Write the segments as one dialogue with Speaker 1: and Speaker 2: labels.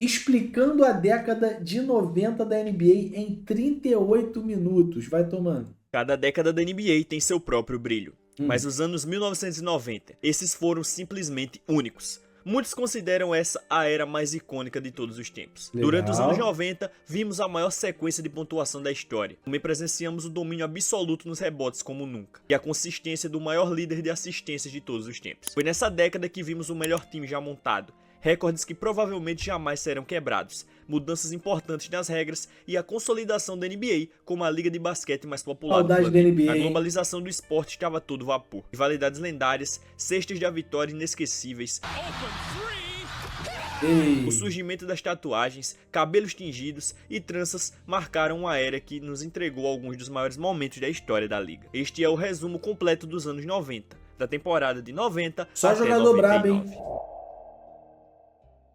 Speaker 1: explicando a década de 90 da NBA em 38 minutos. Vai tomando.
Speaker 2: Cada década da NBA tem seu próprio brilho, mas
Speaker 1: Hum.
Speaker 2: os anos 1990, esses foram simplesmente únicos. Muitos consideram essa a era mais icônica de todos os tempos.
Speaker 1: Legal.
Speaker 2: Durante os anos 90, vimos a maior sequência de pontuação da história. Também presenciamos o domínio absoluto nos rebotes como nunca, e a consistência do maior líder de assistências de todos os tempos. Foi nessa década que vimos o melhor time já montado, recordes que provavelmente jamais serão quebrados, mudanças importantes nas regras e a consolidação da NBA como a liga de basquete mais popular do
Speaker 1: Saudade da
Speaker 2: planeta.
Speaker 1: NBA,
Speaker 2: A
Speaker 1: hein?
Speaker 2: globalização do esporte estava a todo vapor. Rivalidades lendárias, cestas de vitória inesquecíveis,
Speaker 1: Ei.
Speaker 2: o surgimento das tatuagens, cabelos tingidos e tranças marcaram uma era que nos entregou alguns dos maiores momentos da história da liga. Este é o resumo completo dos anos 90, da temporada de 90
Speaker 1: Só
Speaker 2: até
Speaker 1: jogador
Speaker 2: 99.
Speaker 1: brabo, hein?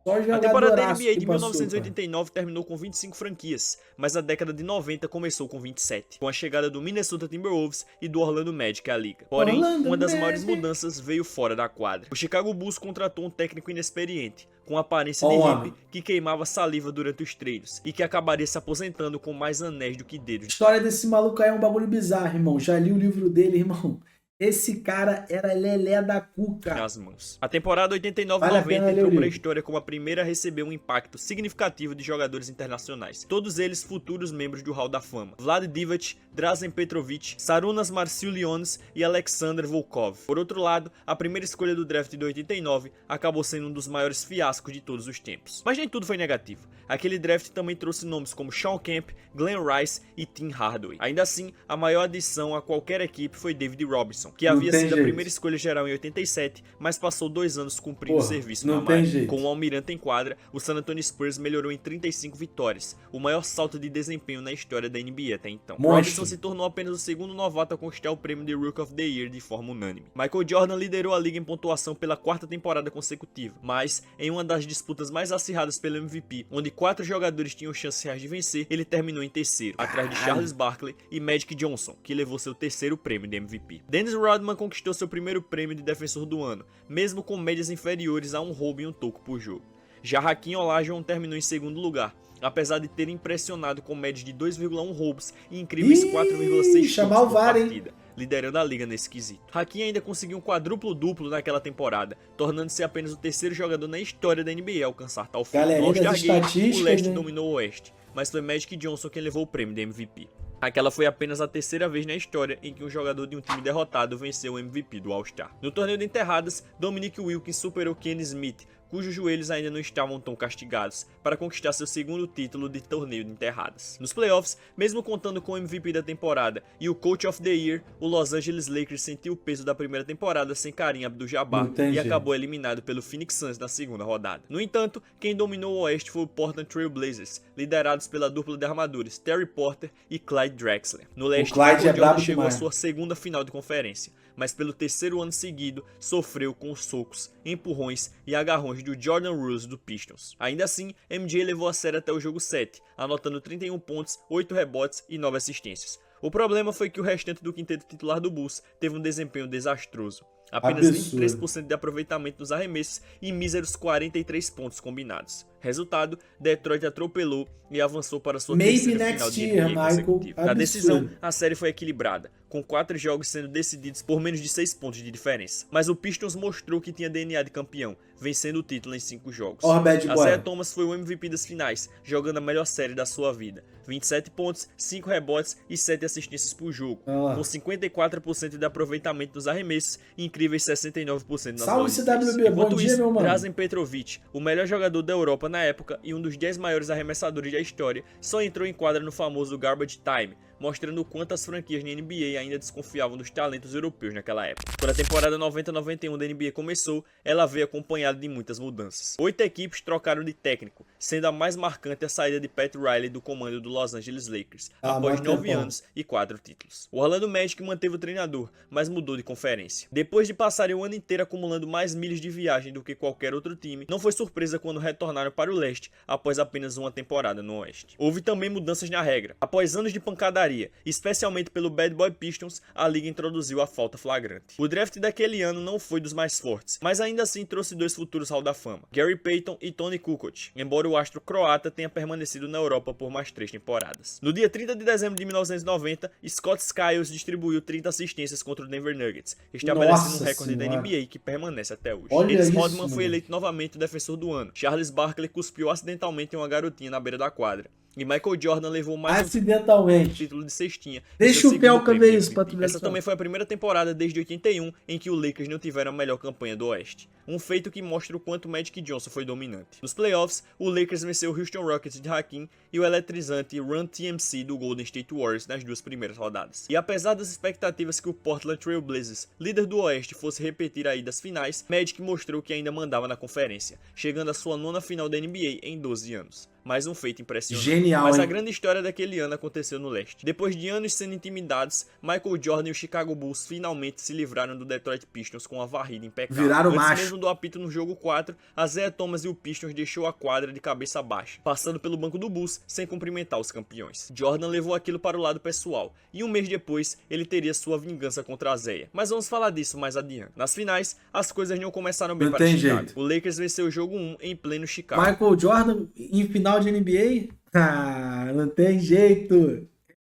Speaker 1: Só
Speaker 2: A temporada da
Speaker 1: jogadoraço
Speaker 2: NBA de
Speaker 1: que passou,
Speaker 2: 1989 terminou com 25 franquias, mas a década de 90 começou com 27, com a chegada do Minnesota Timberwolves e do Orlando Magic à liga. Porém,
Speaker 1: Orlando
Speaker 2: uma das
Speaker 1: Magic.
Speaker 2: maiores mudanças veio fora da quadra. O Chicago Bulls contratou um técnico inexperiente, com aparência
Speaker 1: Ó
Speaker 2: de
Speaker 1: o
Speaker 2: hippie,
Speaker 1: homem.
Speaker 2: que queimava saliva durante os treinos, e que acabaria se aposentando com mais anéis do que
Speaker 1: A
Speaker 2: dedos.
Speaker 1: história desse maluco aí é um bagulho bizarro, irmão. Já li o livro dele, irmão. Esse cara era lelé da cuca.
Speaker 2: Nas mãos. A temporada 89-90
Speaker 1: Vale a pena ler o
Speaker 2: entrou para a
Speaker 1: livro.
Speaker 2: história como a primeira a receber um impacto significativo de jogadores internacionais, todos eles futuros membros do Hall da Fama. Vlade Divac, Drazen Petrovic, Sarunas Marciulionis e Alexander Volkov. Por outro lado, a primeira escolha do draft de 89 acabou sendo um dos maiores fiascos de todos os tempos. Mas nem tudo foi negativo. Aquele draft também trouxe nomes como Shawn Kemp, Glenn Rice e Tim Hardaway. Ainda assim, a maior adição a qualquer equipe foi David Robinson, que
Speaker 1: Não
Speaker 2: havia
Speaker 1: tem
Speaker 2: sido a
Speaker 1: jeito.
Speaker 2: primeira escolha geral em 87, mas passou 2 anos cumprindo
Speaker 1: Porra,
Speaker 2: serviço
Speaker 1: não
Speaker 2: na
Speaker 1: tem
Speaker 2: marca.
Speaker 1: jeito.
Speaker 2: Com o Almirante em quadra, o San Antonio Spurs melhorou em 35 vitórias, o maior salto de desempenho na história da NBA até então.
Speaker 1: Monstro.
Speaker 2: Robinson se tornou apenas o segundo novato a conquistar o prêmio de Rookie of the Year de forma unânime. Michael Jordan liderou a liga em pontuação pela 4ª temporada consecutiva, mas em uma das disputas mais acirradas pelo MVP, onde 4 jogadores tinham chances reais de vencer, ele terminou em terceiro, atrás de Charles Barkley e Magic Johnson, que levou seu terceiro prêmio de MVP. Dennis Rodman conquistou seu primeiro prêmio de defensor do ano, mesmo com médias inferiores a um roubo e um toco por jogo. Já Hakeem Olajuwon terminou em segundo lugar, apesar de ter impressionado com médias de 2,1 roubos e incríveis 4,6
Speaker 1: chamar
Speaker 2: pontos
Speaker 1: o
Speaker 2: por
Speaker 1: VAR, hein?
Speaker 2: partida, liderando a liga nesse quesito. Hakeem ainda conseguiu um quadruplo-duplo naquela temporada, tornando-se apenas o terceiro jogador na história da NBA a alcançar tal feito.
Speaker 1: Galerinha
Speaker 2: No
Speaker 1: das
Speaker 2: All-Star Game, o
Speaker 1: estatísticas,
Speaker 2: leste
Speaker 1: né?
Speaker 2: dominou o oeste, mas foi Magic Johnson quem levou o prêmio de MVP. Aquela foi apenas a terceira vez na história em que um jogador de um time derrotado venceu o MVP do All-Star. No torneio de enterradas, Dominique Wilkins superou Kenny Smith, cujos joelhos ainda não estavam tão castigados, para conquistar seu segundo título de torneio de enterradas. Nos playoffs, mesmo contando com o MVP da temporada e o Coach of the Year, o Los Angeles Lakers sentiu o peso da primeira temporada sem Kareem Abdul-Jabbar
Speaker 1: Não tem
Speaker 2: e
Speaker 1: jeito.
Speaker 2: acabou eliminado pelo Phoenix Suns na segunda rodada. No entanto, quem dominou o oeste foi o Portland Trail Blazers, liderados pela dupla de armadores Terry Porter e Clyde Drexler. No leste,
Speaker 1: Clyde
Speaker 2: Michael
Speaker 1: é brabo
Speaker 2: Jordan chegou à
Speaker 1: demais.
Speaker 2: sua segunda final de conferência, mas pelo terceiro ano seguido sofreu com os socos, empurrões e agarrões do Jordan Rose do Pistons. Ainda assim, MJ levou a série até o jogo 7, anotando 31 pontos, 8 rebotes e 9 assistências. O problema foi que o restante do quinteto titular do Bulls teve um desempenho desastroso. Apenas
Speaker 1: Absurdo.
Speaker 2: 23% de aproveitamento nos arremessos e míseros 43 pontos combinados. Resultado, Detroit atropelou e avançou para sua
Speaker 1: Maybe
Speaker 2: terceira final
Speaker 1: next
Speaker 2: de
Speaker 1: year,
Speaker 2: NBA
Speaker 1: Michael.
Speaker 2: consecutiva. Na decisão,
Speaker 1: Absurdo.
Speaker 2: a série foi equilibrada, com 4 jogos sendo decididos por menos de 6 pontos de diferença. Mas o Pistons mostrou que tinha DNA de campeão, vencendo o título em 5 jogos.
Speaker 1: Ó, bad boy.
Speaker 2: Isaiah Thomas foi o MVP das finais, jogando a melhor série da sua vida. 27 pontos, 5 rebotes e 7 assistências por jogo,
Speaker 1: Olha lá.
Speaker 2: com 54% de aproveitamento nos arremessos e incríveis 69% nas
Speaker 1: Salve,
Speaker 2: bolas de três.
Speaker 1: CWB, bom
Speaker 2: Enquanto
Speaker 1: dia,
Speaker 2: isso,
Speaker 1: meu mano.
Speaker 2: Drazen Petrovic, o melhor jogador da Europa na época e um dos 10 maiores arremessadores da história, só entrou em quadra no famoso Garbage Time, mostrando o quanto as franquias na NBA ainda desconfiavam dos talentos europeus naquela época. Quando a temporada 90-91 da NBA começou, ela veio acompanhada de muitas mudanças. 8 equipes trocaram de técnico, sendo a mais marcante a saída de Pat Riley do comando do Los Angeles Lakers, após
Speaker 1: muito
Speaker 2: 9
Speaker 1: tempão.
Speaker 2: anos e 4 títulos. O Orlando Magic manteve o treinador, mas mudou de conferência. Depois de passarem o ano inteiro acumulando mais milhas de viagem do que qualquer outro time, não foi surpresa quando retornaram para o leste após apenas uma temporada no oeste. Houve também mudanças na regra. Após anos de pancadaria, especialmente pelo Bad Boy Pistons, a liga introduziu a falta flagrante. O draft daquele ano não foi dos mais fortes, mas ainda assim trouxe dois futuros Hall da Fama, Gary Payton e Toni Kukoc, embora o astro croata tenha permanecido na Europa por mais 3 temporadas. No dia 30 de dezembro de 1990, Scott Skiles distribuiu 30 assistências contra o Denver Nuggets, estabelecendo um recorde da NBA que permanece até hoje. Dennis Rodman foi eleito novamente o defensor do ano. Charles Barkley cuspiu acidentalmente em uma garotinha na beira da quadra. E Michael Jordan levou mais um título de cestinha.
Speaker 1: Deixa o Pelka ver isso pra tu ver.
Speaker 2: Essa também foi a primeira temporada desde 81 em que o Lakers não tiveram a melhor campanha do Oeste. Um feito que mostra o quanto Magic Johnson foi dominante. Nos playoffs, o Lakers venceu o Houston Rockets de Hakeem e o eletrizante Run TMC do Golden State Warriors nas duas primeiras rodadas. E apesar das expectativas que o Portland Trail Blazers, líder do Oeste, fosse repetir aí das finais, Magic mostrou que ainda mandava na conferência, chegando à sua 9ª final da NBA em 12 anos. Mais um feito impressionante.
Speaker 1: Genial,
Speaker 2: mas
Speaker 1: hein?
Speaker 2: A grande história daquele ano aconteceu no leste. Depois de anos sendo intimidados, Michael Jordan e o Chicago Bulls finalmente se livraram do Detroit Pistons com uma varrida impecável.
Speaker 1: Viraram
Speaker 2: Antes
Speaker 1: macho.
Speaker 2: mesmo do apito no jogo 4, a Isaiah Thomas e o Pistons deixou a quadra de cabeça baixa, passando pelo banco do Bulls sem cumprimentar os campeões. Jordan levou aquilo para o lado pessoal, e um mês depois ele teria sua vingança contra a Isaiah. Mas vamos falar disso mais adiante. Nas finais, as coisas não começaram bem para Chicago. O Lakers venceu o jogo 1 em pleno Chicago.
Speaker 1: Michael Jordan em final de NBA? Ah, não tem jeito.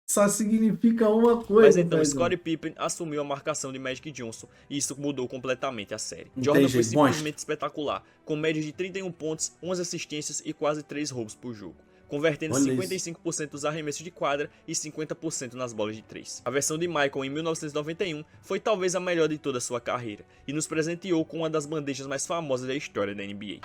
Speaker 1: Só significa uma coisa.
Speaker 2: Mas então Scottie Pippen assumiu a marcação de Magic Johnson e isso mudou completamente a série. Jordan foi simplesmente espetacular, com médias de 31 pontos, 11 assistências e quase 3 roubos por jogo, convertendo 55% dos arremessos de quadra e 50% nas bolas de 3. A versão de Michael em 1991 foi talvez a melhor de toda a sua carreira e nos presenteou com uma das bandejas mais famosas da história da NBA.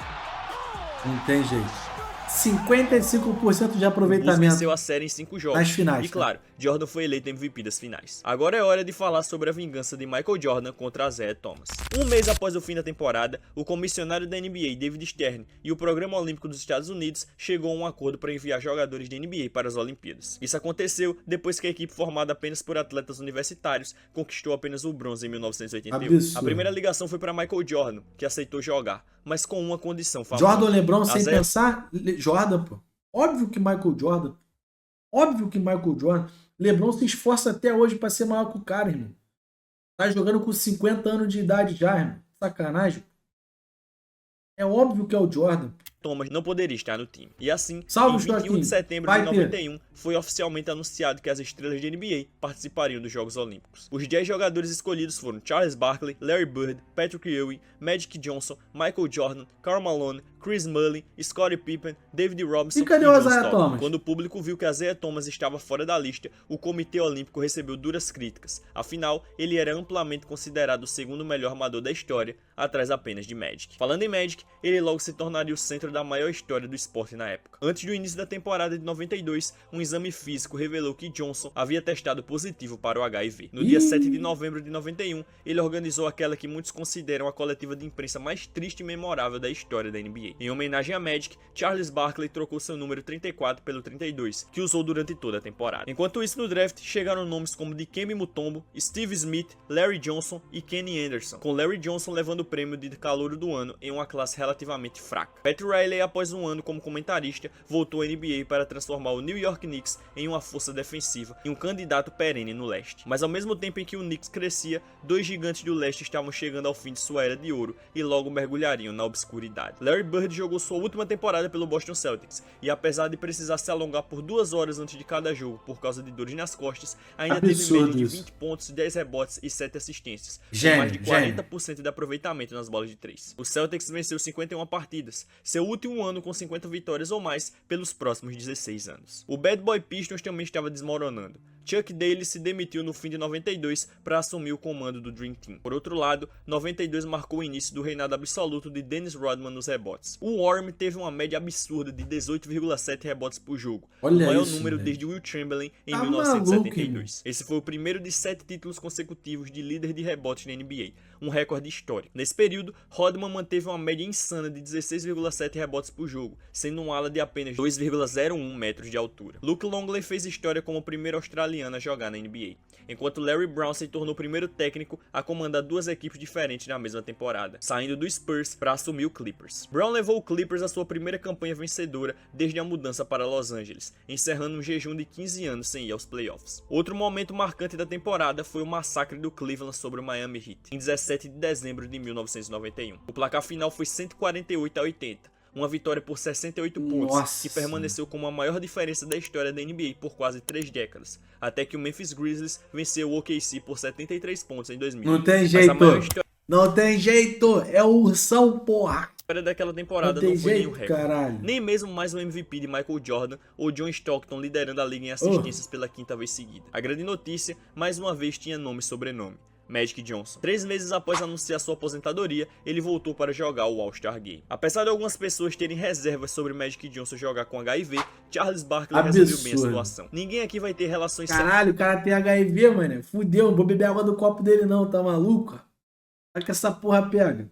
Speaker 1: Não tem jeito. 55% de aproveitamento.
Speaker 2: O Bulls venceu a série em 5 jogos.
Speaker 1: Nas finais.
Speaker 2: E claro, Jordan foi eleito MVP das finais. Agora é hora de falar sobre a vingança de Michael Jordan contra a Isaiah Thomas. Um mês após o fim da temporada, o comissionário da NBA, David Stern, e o Programa Olímpico dos Estados Unidos chegou a um acordo para enviar jogadores de NBA para as Olimpíadas. Isso aconteceu depois que a equipe formada apenas por atletas universitários conquistou apenas o bronze em 1981.
Speaker 1: Absurdo.
Speaker 2: A primeira ligação foi para Michael Jordan, que aceitou jogar, mas com uma condição famosa.
Speaker 1: Jordan ou LeBron sem pensar? Jordan, pô. Óbvio que Michael Jordan. LeBron se esforça até hoje pra ser maior que o cara, irmão. Tá jogando com 50 anos de idade já, irmão. Sacanagem. É óbvio que é o Jordan.
Speaker 2: Thomas não poderia estar no time. E assim,
Speaker 1: Salve,
Speaker 2: em 21 de setembro de 91, foi oficialmente anunciado que as estrelas de NBA participariam dos Jogos Olímpicos. Os 10 jogadores escolhidos foram Charles Barkley, Larry Bird, Patrick Ewing, Magic Johnson, Michael Jordan, Karl Malone, Chris Mullin, Scottie Pippen, David Robinson
Speaker 1: e cadê o Isaiah Thomas?
Speaker 2: Quando o público viu que Isaiah Thomas estava fora da lista, o Comitê Olímpico recebeu duras críticas. Afinal, ele era amplamente considerado o segundo melhor armador da história, atrás apenas de Magic. Falando em Magic, ele logo se tornaria o centro da maior história do esporte na época. Antes do início da temporada de 92, um exame físico revelou que Johnson havia testado positivo para o HIV. No dia 7 de novembro de 91, ele organizou aquela que muitos consideram a coletiva de imprensa mais triste e memorável da história da NBA. Em homenagem a Magic, Charles Barkley trocou seu número 34 pelo 32, que usou durante toda a temporada. Enquanto isso, no draft, chegaram nomes como Dikembe Mutombo, Steve Smith, Larry Johnson e Kenny Anderson, com Larry Johnson levando o prêmio de calouro do ano em uma classe relativamente fraca. Pat Riley, após um ano como comentarista, voltou à NBA para transformar o New York Knicks em uma força defensiva e um candidato perene no leste. Mas ao mesmo tempo em que o Knicks crescia, dois gigantes do leste estavam chegando ao fim de sua era de ouro e logo mergulhariam na obscuridade. Larry Bird jogou sua última temporada pelo Boston Celtics e, apesar de precisar se alongar por 2 horas antes de cada jogo por causa de dores nas costas, ainda teve média de 20 pontos, 10 rebotes e 7 assistências, com mais de 40% de aproveitamento nas bolas de 3. O Celtics venceu 51 partidas, seu último ano com 50 vitórias ou mais pelos próximos 16 anos. O Bad Boy Pistons também estava desmoronando. Chuck Daly se demitiu no fim de 92 para assumir o comando do Dream Team. Por outro lado, 92 marcou o início do reinado absoluto de Dennis Rodman nos rebotes. O Worm teve uma média absurda de 18,7 rebotes por jogo, o maior número desde Will Chamberlain em 1972. Esse foi o primeiro de 7 títulos consecutivos de líder de rebotes na NBA, um recorde histórico. Nesse período, Rodman manteve uma média insana de 16,7 rebotes por jogo, sendo um ala de apenas 2,01 metros de altura. Luke Longley fez história como o primeiro australiano australiano a jogar na NBA, enquanto Larry Brown se tornou o primeiro técnico a comandar duas equipes diferentes na mesma temporada, saindo do Spurs para assumir o Clippers. Brown levou o Clippers à sua primeira campanha vencedora desde a mudança para Los Angeles, encerrando um jejum de 15 anos sem ir aos playoffs. Outro momento marcante da temporada foi o massacre do Cleveland sobre o Miami Heat, em 17 de dezembro de 1991. O placar final foi 148-80. Uma vitória por 68 pontos, que permaneceu como a maior diferença da história da NBA por quase 3 décadas, até que o Memphis Grizzlies venceu o OKC por 73 pontos em 2000.
Speaker 1: Não tem jeito, não tem jeito, é o Ursão, porra!
Speaker 2: A história daquela temporada não foi nenhum recorde, nem mesmo mais um MVP de Michael Jordan ou John Stockton liderando a liga em assistências pela quinta vez seguida. A grande notícia, mais uma vez, tinha nome e sobrenome: Magic Johnson. 3 meses após anunciar sua aposentadoria, ele voltou para jogar o All-Star Game. Apesar de algumas pessoas terem reservas sobre Magic Johnson jogar com HIV, Charles Barkley resolveu bem a situação. Ninguém aqui vai ter relações...
Speaker 1: Caralho, o cara tem HIV, mano. Fudeu, não vou beber água do copo dele não, tá maluco? Olha que essa porra pega.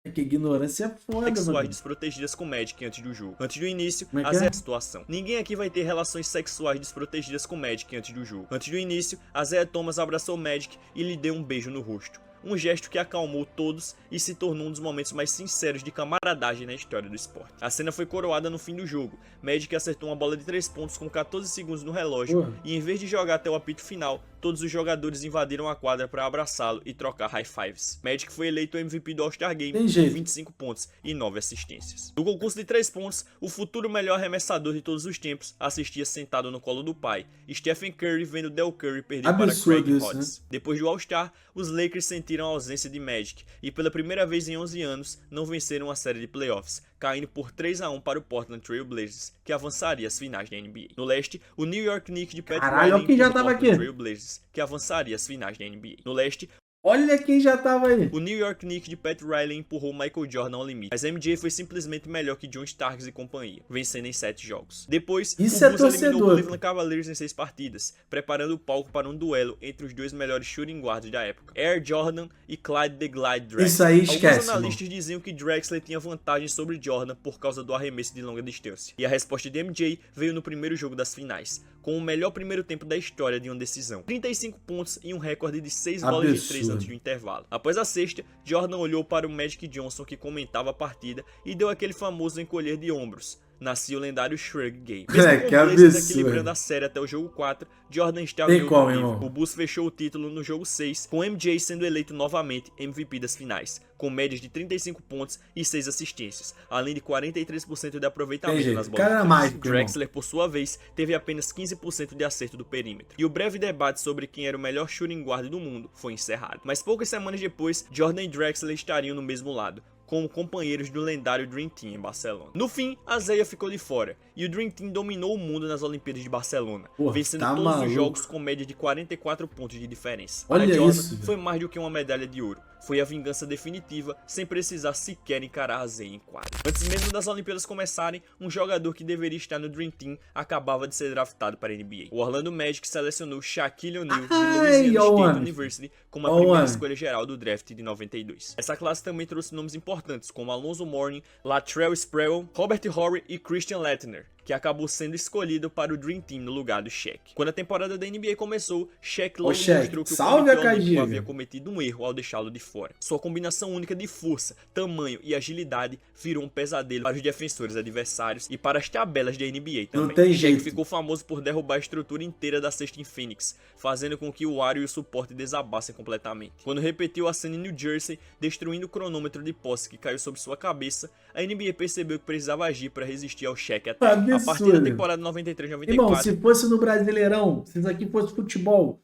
Speaker 1: É que ignorância é foda,
Speaker 2: sexuais
Speaker 1: mano.
Speaker 2: desprotegidas com Magic antes do jogo. Antes do início, a situação. Ninguém aqui vai ter relações sexuais desprotegidas com Magic antes do jogo. Antes do início, a Isaiah Thomas abraçou Magic e lhe deu um beijo no rosto. Um gesto que acalmou todos e se tornou um dos momentos mais sinceros de camaradagem na história do esporte. A cena foi coroada no fim do jogo. Magic acertou uma bola de 3 pontos com 14 segundos no relógio e, em vez de jogar até o apito final, todos os jogadores invadiram a quadra para abraçá-lo e trocar high fives. Magic foi eleito o MVP do All-Star Game com 25 pontos e 9 assistências. No concurso de 3 pontos, o futuro melhor arremessador de todos os tempos assistia sentado no colo do pai, Stephen Curry vendo Del Curry perder para Craig Hodges. Né? Depois do All-Star, os Lakers sentiram a ausência de Magic e pela primeira vez em 11 anos não venceram a série de playoffs, caindo por 3-1 para o Portland Trail Blazers, que avançaria às finais da NBA. No leste, o New York Knicks de Pat Riley
Speaker 1: que já tava aqui.
Speaker 2: Trail Blazers, que avançaria às finais da NBA. No leste,
Speaker 1: olha quem já tava aí.
Speaker 2: O New York Knicks de Pat Riley empurrou Michael Jordan ao limite, mas MJ foi simplesmente melhor que John Starks e companhia, vencendo em 7 jogos. Depois, o Bulls eliminou o Cleveland Cavaliers em 6 partidas, preparando o palco para um duelo entre os dois melhores shooting guards da época, Air Jordan e Clyde the Glide Drexler.
Speaker 1: Isso aí esquece.
Speaker 2: Alguns analistas diziam que Drexler tinha vantagem sobre Jordan por causa do arremesso de longa distância, e a resposta de MJ veio no primeiro jogo das finais, com o melhor primeiro tempo da história de uma decisão. 35 pontos e um recorde de 6 bolas de 3 antes do intervalo. Após a sexta, Jordan olhou para o Magic Johnson, que comentava a partida, e deu aquele famoso encolher de ombros. Nascia o lendário Shrug Game. Mesmo com o Blazers equilibrando a série até o jogo 4, Jordan estava em outro nível. O Bulls fechou o título no jogo 6, com MJ sendo eleito novamente MVP das finais, com médias de 35 pontos e 6 assistências, além de 43% de aproveitamento nas bolas. Drexler, por sua vez, teve apenas 15% de acerto do perímetro. E o breve debate sobre quem era o melhor shooting guard do mundo foi encerrado. Mas poucas semanas depois, Jordan e Drexler estariam no mesmo lado, como companheiros do lendário Dream Team em Barcelona. No fim, a Isaiah ficou de fora, e o Dream Team dominou o mundo nas Olimpíadas de Barcelona, vencendo todos os jogos com média de 44 pontos de diferença. Para Jordan, foi mais do que uma medalha de ouro. Foi a vingança definitiva, sem precisar sequer encarar a Isaiah em quadra. Antes mesmo das Olimpíadas começarem, um jogador que deveria estar no Dream Team acabava de ser draftado para a NBA. O Orlando Magic selecionou Shaquille O'Neal de Louisiana State University como a primeira escolha geral do draft de 92. Essa classe também trouxe nomes importantes como Alonzo Mourning, Latrell Sprewell, Robert Horry e Christian Laettner, que acabou sendo escolhido para o Dream Team no lugar do Shaq. Quando a temporada da NBA começou, Shaq logo mostrou que o Comitê Olímpico havia cometido um erro ao deixá-lo de fora. Sua combinação única de força, tamanho e agilidade virou um pesadelo para os defensores adversários e para as tabelas da NBA também. Shaq ficou famoso por derrubar a estrutura inteira da cesta em Phoenix, fazendo com que o aro e o suporte desabassem completamente. Quando repetiu a cena em New Jersey, destruindo o cronômetro de posse que caiu sobre sua cabeça, a NBA percebeu que precisava agir para resistir ao Shaq até. A partir da temporada 93-94...
Speaker 1: Irmão, se fosse no Brasileirão, se isso aqui fosse futebol,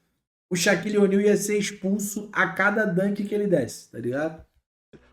Speaker 1: o Shaquille O'Neal ia ser expulso a cada dunk que ele desse, tá ligado?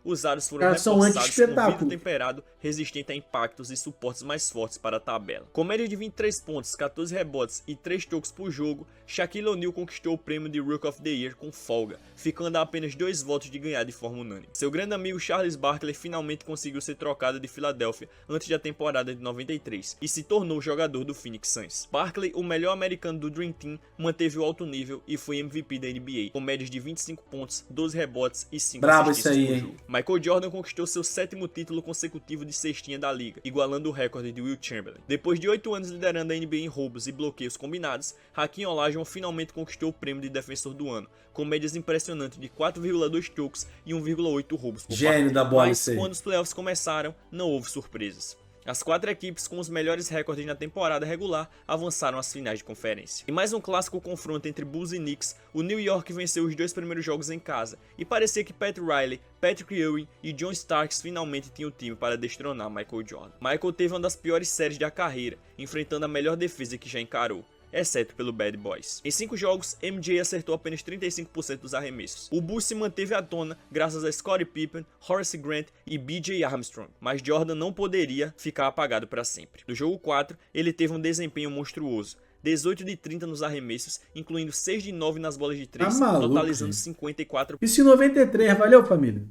Speaker 2: Os aros foram reforçados com vidro temperado, resistente a impactos e suportes mais fortes para a tabela. Com média de 23 pontos, 14 rebotes e 3 tocos por jogo, Shaquille O'Neal conquistou o prêmio de Rookie of the Year com folga, ficando a apenas 2 votos de ganhar de forma unânime. Seu grande amigo Charles Barkley finalmente conseguiu ser trocado de Filadélfia antes da temporada de 93 e se tornou jogador do Phoenix Suns. Barkley, o melhor americano do Dream Team, manteve o alto nível e foi MVP da NBA, com médias de 25 pontos, 12 rebotes e 5 assistências por jogo. Michael Jordan conquistou seu 7º título consecutivo de cestinha da liga, igualando o recorde de Wilt Chamberlain. Depois de 8 anos liderando a NBA em roubos e bloqueios combinados, Hakeem Olajuwon finalmente conquistou o prêmio de defensor do ano, com médias impressionantes de 4,2 tocos e 1,8 roubos por partida.
Speaker 1: Gênio da bola.
Speaker 2: Mas quando os playoffs começaram, não houve surpresas. As 4 equipes com os melhores recordes na temporada regular avançaram às finais de conferência. Em mais um clássico confronto entre Bulls e Knicks, o New York venceu os 2 primeiros jogos em casa, e parecia que Pat Riley, Patrick Ewing e John Starks finalmente tinham o time para destronar Michael Jordan. Michael teve uma das piores séries da carreira, enfrentando a melhor defesa que já encarou, exceto pelo Bad Boys. Em 5 jogos, MJ acertou apenas 35% dos arremessos. O Bulls se manteve à tona graças a Scottie Pippen, Horace Grant e B.J. Armstrong, mas Jordan não poderia ficar apagado para sempre. No jogo 4, ele teve um desempenho monstruoso. 18 de 30 nos arremessos, incluindo 6 de 9 nas bolas de 3, totalizando 54 pontos.
Speaker 1: Isso em 93, valeu família?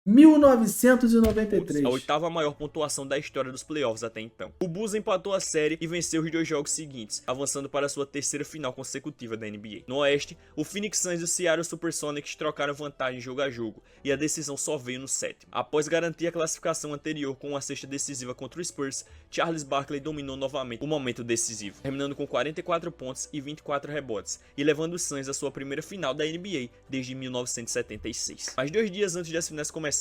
Speaker 1: 1993.
Speaker 2: A 8ª maior pontuação da história dos playoffs até então. O Bulls empatou a série e venceu os 2 jogos seguintes, avançando para sua 3ª final consecutiva da NBA. No Oeste, o Phoenix Suns e o Seattle Supersonics trocaram vantagem jogo a jogo, e a decisão só veio no 7º. Após garantir a classificação anterior com uma cesta decisiva contra o Spurs, Charles Barkley dominou novamente o momento decisivo, terminando com 44 pontos e 24 rebotes, e levando os Suns à sua primeira final da NBA desde 1976. Mas 2 dias antes das finais começarem,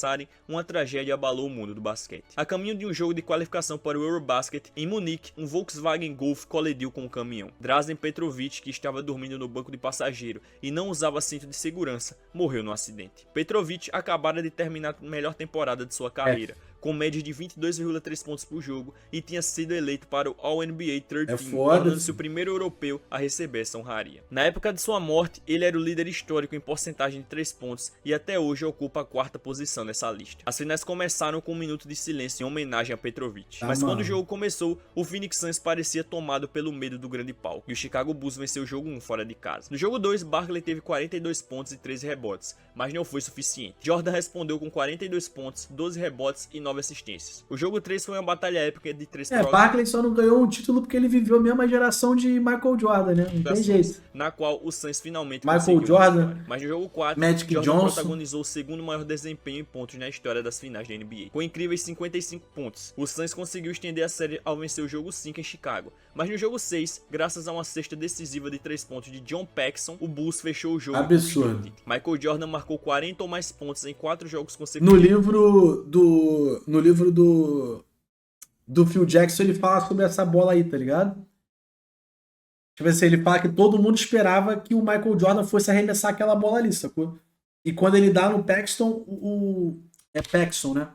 Speaker 2: uma tragédia abalou o mundo do basquete. A caminho de um jogo de qualificação para o Eurobasket, em Munique, um Volkswagen Golf colidiu com um caminhão. Drazen Petrovic, que estava dormindo no banco de passageiro e não usava cinto de segurança, morreu no acidente. Petrovic acabara de terminar a melhor temporada de sua carreira, com média de 22,3 pontos por jogo, e tinha sido eleito para o All-NBA Third Team, tornando-se o primeiro europeu a receber essa honraria. Na época de sua morte, ele era o líder histórico em porcentagem de 3 pontos e até hoje ocupa a 4ª posição nessa lista. As finais começaram com um minuto de silêncio em homenagem a Petrovic, mas quando o jogo começou, o Phoenix Suns parecia tomado pelo medo do grande palco, e o Chicago Bulls venceu o jogo 1 fora de casa. No jogo 2, Barkley teve 42 pontos e 13 rebotes, mas não foi suficiente. Jordan respondeu com 42 pontos, 12 rebotes e 9 assistências. O jogo 3 foi uma batalha épica de 3 prós.
Speaker 1: Barkley só não ganhou um título porque ele viveu a mesma geração de Michael Jordan, né? Não tem jeito.
Speaker 2: Na qual o Suns finalmente
Speaker 1: Michael Jordan,
Speaker 2: mas no jogo 4,
Speaker 1: Magic
Speaker 2: Jordan
Speaker 1: Johnson
Speaker 2: protagonizou o 2º maior desempenho em pontos na história das finais da NBA, com incríveis 55 pontos. O Suns conseguiu estender a série ao vencer o jogo 5 em Chicago, mas no jogo 6, graças a uma cesta decisiva de 3 pontos de John Paxson, o Bulls fechou o jogo.
Speaker 1: Absurdo.
Speaker 2: Michael Jordan marcou 40 ou mais pontos em 4 jogos consecutivos.
Speaker 1: No livro do Phil Jackson, ele fala sobre essa bola aí, tá ligado? Tipo assim, ele fala que todo mundo esperava que o Michael Jordan fosse arremessar aquela bola ali, sacou? E quando ele dá no Paxton, é Paxson, né?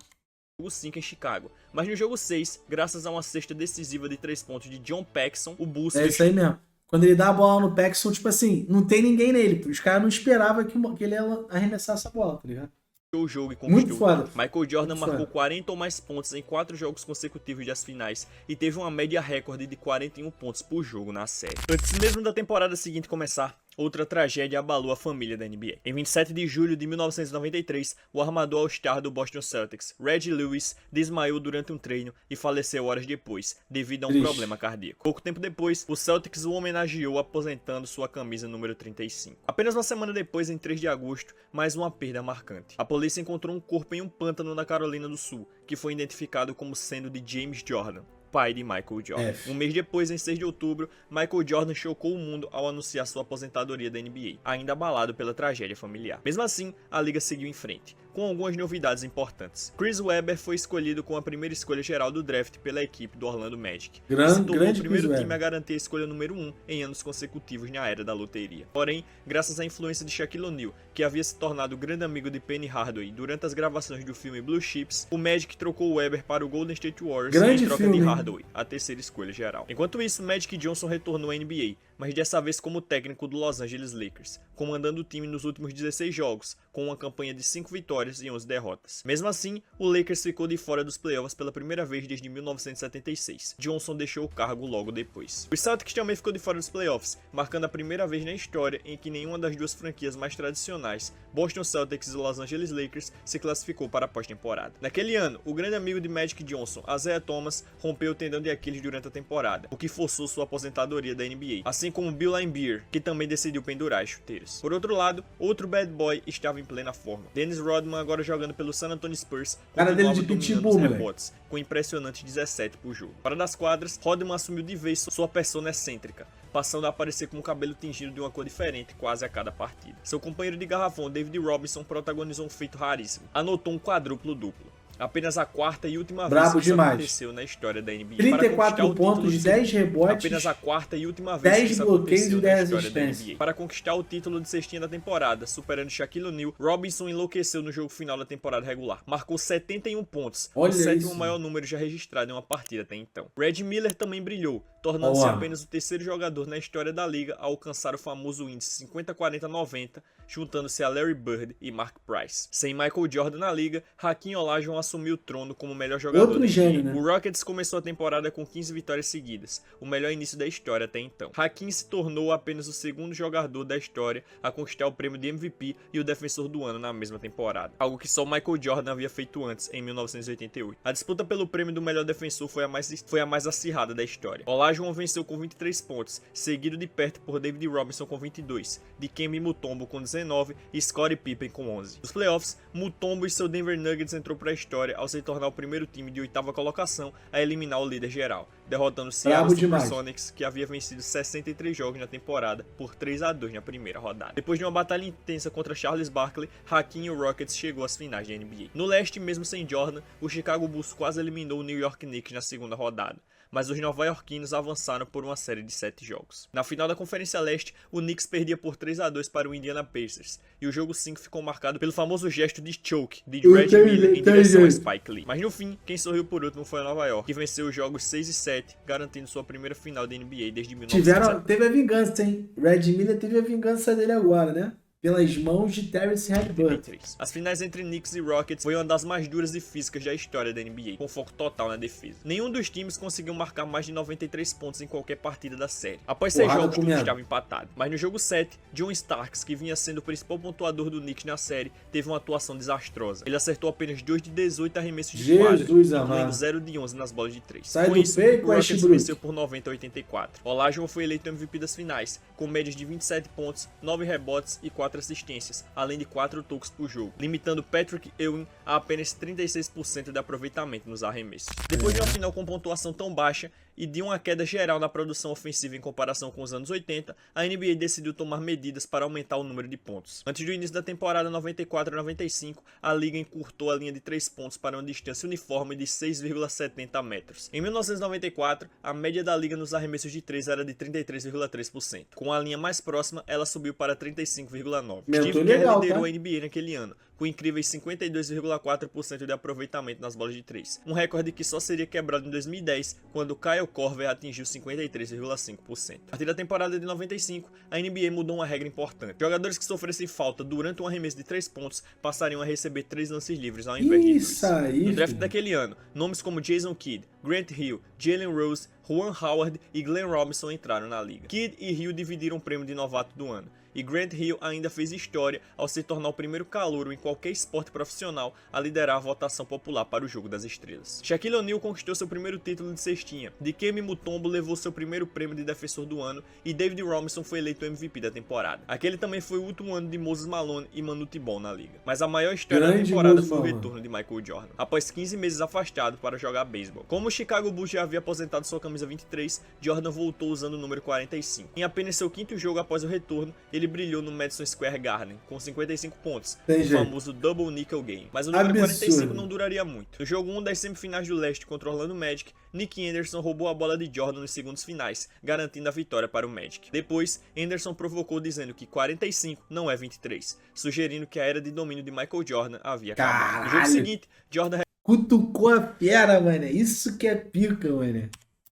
Speaker 2: Jogo 5 em Chicago. Mas no jogo 6, graças a uma cesta decisiva de 3 pontos de John Paxson, o Bulls
Speaker 1: fechou. Isso aí mesmo. Quando ele dá a bola no Paxson, tipo assim, não tem ninguém nele. Os caras não esperavam que ele ia arremessar essa bola, tá ligado?
Speaker 2: O jogo e conquistou.
Speaker 1: Muito foda.
Speaker 2: Michael Jordan marcou 40 ou mais pontos em 4 jogos consecutivos das finais e teve uma média recorde de 41 pontos por jogo na série. Antes mesmo da temporada seguinte começar, outra tragédia abalou a família da NBA. Em 27 de julho de 1993, o armador All-Star do Boston Celtics, Reggie Lewis, desmaiou durante um treino e faleceu horas depois, devido a um problema cardíaco. Pouco tempo depois, o Celtics o homenageou aposentando sua camisa número 35. Apenas uma semana depois, em 3 de agosto, mais uma perda marcante. A polícia encontrou um corpo em um pântano na Carolina do Sul, que foi identificado como sendo de James Jordan, pai de Michael Jordan. Um mês depois, em 6 de outubro, Michael Jordan chocou o mundo ao anunciar sua aposentadoria da NBA, ainda abalado pela tragédia familiar. Mesmo assim, a liga seguiu em frente, com algumas novidades importantes. Chris Webber foi escolhido como a primeira escolha geral do draft pela equipe do Orlando Magic, e se tornou o primeiro time a garantir a escolha número 1 em anos consecutivos na era da loteria. Porém, graças à influência de Shaquille O'Neal, que havia se tornado grande amigo de Penny Hardaway durante as gravações do filme Blue Chips, o Magic trocou Webber para o Golden State Warriors em troca de Hardaway, a terceira escolha geral. Enquanto isso, Magic Johnson retornou à NBA, mas dessa vez como técnico do Los Angeles Lakers, comandando o time nos últimos 16 jogos, com uma campanha de 5 vitórias e 11 derrotas. Mesmo assim, o Lakers ficou de fora dos playoffs pela primeira vez desde 1976. Johnson deixou o cargo logo depois. O Celtics também ficou de fora dos playoffs, marcando a primeira vez na história em que nenhuma das duas franquias mais tradicionais, Boston Celtics e Los Angeles Lakers, se classificou para a pós-temporada. Naquele ano, o grande amigo de Magic Johnson, Isaiah Thomas, rompeu o tendão de Aquiles durante a temporada, o que forçou sua aposentadoria da NBA, assim como Bill Laimbeer, que também decidiu pendurar as chuteiras. escolhas. Por outro lado, outro bad boy estava em plena forma. Dennis Rodman, agora jogando pelo San Antonio Spurs,
Speaker 1: Cara dele de
Speaker 2: dominando
Speaker 1: pitbull,
Speaker 2: os
Speaker 1: moleque.
Speaker 2: rebotes, com impressionantes 17 por jogo. Fora das quadras, Rodman assumiu de vez sua persona excêntrica, passando a aparecer com o cabelo tingido de uma cor diferente quase a cada partida. Seu companheiro de garrafão, David Robinson, protagonizou um feito raríssimo. Anotou um quadruplo-duplo. Apenas a quarta e última vez que isso aconteceu na história da NBA.
Speaker 1: 34 pontos, 10 rebotes,
Speaker 2: apenas a quarta e última vez
Speaker 1: 10
Speaker 2: que isso
Speaker 1: bloqueios
Speaker 2: aconteceu
Speaker 1: e
Speaker 2: na
Speaker 1: 10
Speaker 2: história da
Speaker 1: assistências.
Speaker 2: NBA. Para conquistar o título de cestinha da temporada, superando Shaquille O'Neal, Robinson enlouqueceu no jogo final da temporada regular. Marcou 71 pontos, o sétimo maior número já registrado em uma partida até então. Reggie Miller também brilhou, tornando-se apenas o terceiro jogador na história da liga a alcançar o famoso índice 50-40-90, juntando-se a Larry Bird e Mark Price. Sem Michael Jordan na liga, Hakeem Olajuwon assumiu o trono como o melhor jogador
Speaker 1: Outro gênio, né?
Speaker 2: O Rockets começou a temporada com 15 vitórias seguidas, o melhor início da história até então. Hakeem se tornou apenas o segundo jogador da história a conquistar o prêmio de MVP e o defensor do ano na mesma temporada, algo que só Michael Jordan havia feito antes, em 1988. A disputa pelo prêmio do melhor defensor foi a mais acirrada da história. Olajuwon venceu com 23 pontos, seguido de perto por David Robinson com 22, Dikembe Mutombo com 19 e Scottie Pippen com 11. Nos playoffs, Mutombo e seu Denver Nuggets entrou para a história ao se tornar o primeiro time de oitava colocação a eliminar o líder geral, derrotando o Seattle Supersonics, que havia vencido 63 jogos na temporada por 3-2 na primeira rodada. Depois de uma batalha intensa contra Charles Barkley, Hakeem e o Rockets chegou às finais da NBA. No leste, mesmo sem Jordan, o Chicago Bulls quase eliminou o New York Knicks na segunda rodada, mas os nova-iorquinos avançaram por uma série de 7 jogos. Na final da Conferência Leste, o Knicks perdia por 3-2 para o Indiana Pacers, e o jogo 5 ficou marcado pelo famoso gesto de choke de Reggie Miller em direção a Spike Lee. Mas no fim, quem sorriu por último foi a Nova York, que venceu os jogos 6 e 7, garantindo sua primeira final da NBA desde 1970.
Speaker 1: Teve a vingança, hein? Reggie Miller teve a vingança dele agora, né? Pelas mãos de Tyrese Haliburton.
Speaker 2: As finais entre Knicks e Rockets foi uma das mais duras e físicas da história da NBA, com foco total na defesa. Nenhum dos times conseguiu marcar mais de 93 pontos em qualquer partida da série. Após 6 jogos, tudo estava empatado. Mas no jogo 7, John Starks, que vinha sendo o principal pontuador do Knicks na série, teve uma atuação desastrosa. Ele acertou apenas 2 de 18 arremessos de quadra, incluindo 0 de 11 nas bolas de 3. Com isso, o Rockets venceu por 90-84. Olajuwon foi eleito MVP das finais, com médias de 27 pontos, 9 rebotes e 4 assistências, além de 4 tocos por jogo, limitando Patrick Ewing a apenas 36% de aproveitamento nos arremessos. Depois de uma final com pontuação tão baixa e de uma queda geral na produção ofensiva em comparação com os anos 80, a NBA decidiu tomar medidas para aumentar o número de pontos. Antes do início da temporada 94-95, a liga encurtou a linha de 3 pontos para uma distância uniforme de 6,70 metros. Em 1994, a média da liga nos arremessos de 3 era de 33,3%. Com a linha mais próxima, ela subiu para 35,9%. Steve Kerr liderou a NBA naquele ano, com incríveis 52,4% de aproveitamento nas bolas de 3. Um recorde que só seria quebrado em 2010, quando Kyle Korver atingiu 53,5%. A partir da temporada de 95, a NBA mudou uma regra importante. Jogadores que sofressem falta durante um arremesso de 3 pontos passariam a receber 3 lances livres ao invés de 2. No draft daquele ano, nomes como Jason Kidd, Grant Hill, Jalen Rose, Juwan Howard e Glenn Robinson entraram na liga. Kidd e Hill dividiram o prêmio de novato do ano, e Grant Hill ainda fez história ao se tornar o primeiro calouro em qualquer esporte profissional a liderar a votação popular para o Jogo das Estrelas. Shaquille O'Neal conquistou seu primeiro título de cestinha, Dikembe Mutombo levou seu primeiro prêmio de defensor do ano e David Robinson foi eleito MVP da temporada. Aquele também foi o último ano de Moses Malone e Manu Tibon na liga. Mas a maior história da temporada foi o retorno de Michael Jordan, após 15 meses afastado para jogar beisebol. Como o Chicago Bulls já havia aposentado sua camisa 23, Jordan voltou usando o número 45. Em apenas seu quinto jogo após o retorno, ele brilhou no Madison Square Garden, com 55 pontos, o famoso Double Nickel Game. Mas o número 45 não duraria muito. No jogo 1 das semifinais do Leste contra o Orlando Magic, Nick Anderson roubou a bola de Jordan nos segundos finais, garantindo a vitória para o Magic. Depois, Anderson provocou dizendo que 45 não é 23, sugerindo que a era de domínio de Michael Jordan havia acabado. No jogo seguinte, Jordan
Speaker 1: cutucou a fera, mano. Isso que é pica, mano.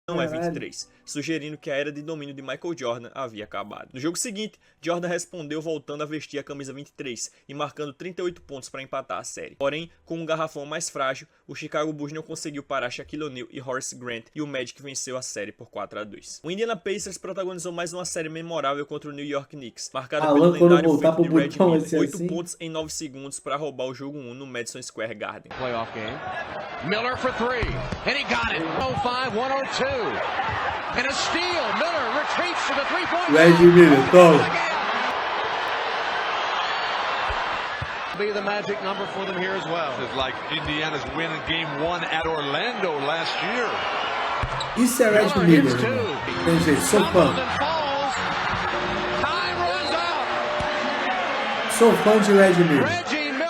Speaker 2: Não é 23, sugerindo que a era de domínio de Michael Jordan havia acabado. No jogo seguinte, Jordan respondeu voltando a vestir a camisa 23 e marcando 38 pontos para empatar a série. Porém, com um garrafão mais frágil, o Chicago Bulls não conseguiu parar Shaquille O'Neal e Horace Grant e o Magic venceu a série por 4-2. O Indiana Pacers protagonizou mais uma série memorável contra o New York Knicks, marcada pelo lendário feito de Reggie Miller, 8 pontos em 9 segundos para roubar o jogo 1 no Madison Square Garden.
Speaker 3: Playoff game. Miller for 3, and he got it. 105-102. And a steal. Miller retreats to the three-point line.
Speaker 1: Reggie Miller, toma.
Speaker 3: Be the magic number for them here as well.
Speaker 4: It's like Indiana's win in Game 1 at Orlando last year.
Speaker 1: Isso é Red
Speaker 3: Miller
Speaker 1: Miller,
Speaker 3: hits two.
Speaker 1: irmão. Tem jeito, sou
Speaker 3: Stumbles
Speaker 1: fã.
Speaker 3: and falls. Time runs out.
Speaker 1: Sou fã de Red Miller.
Speaker 3: Reggie Miller.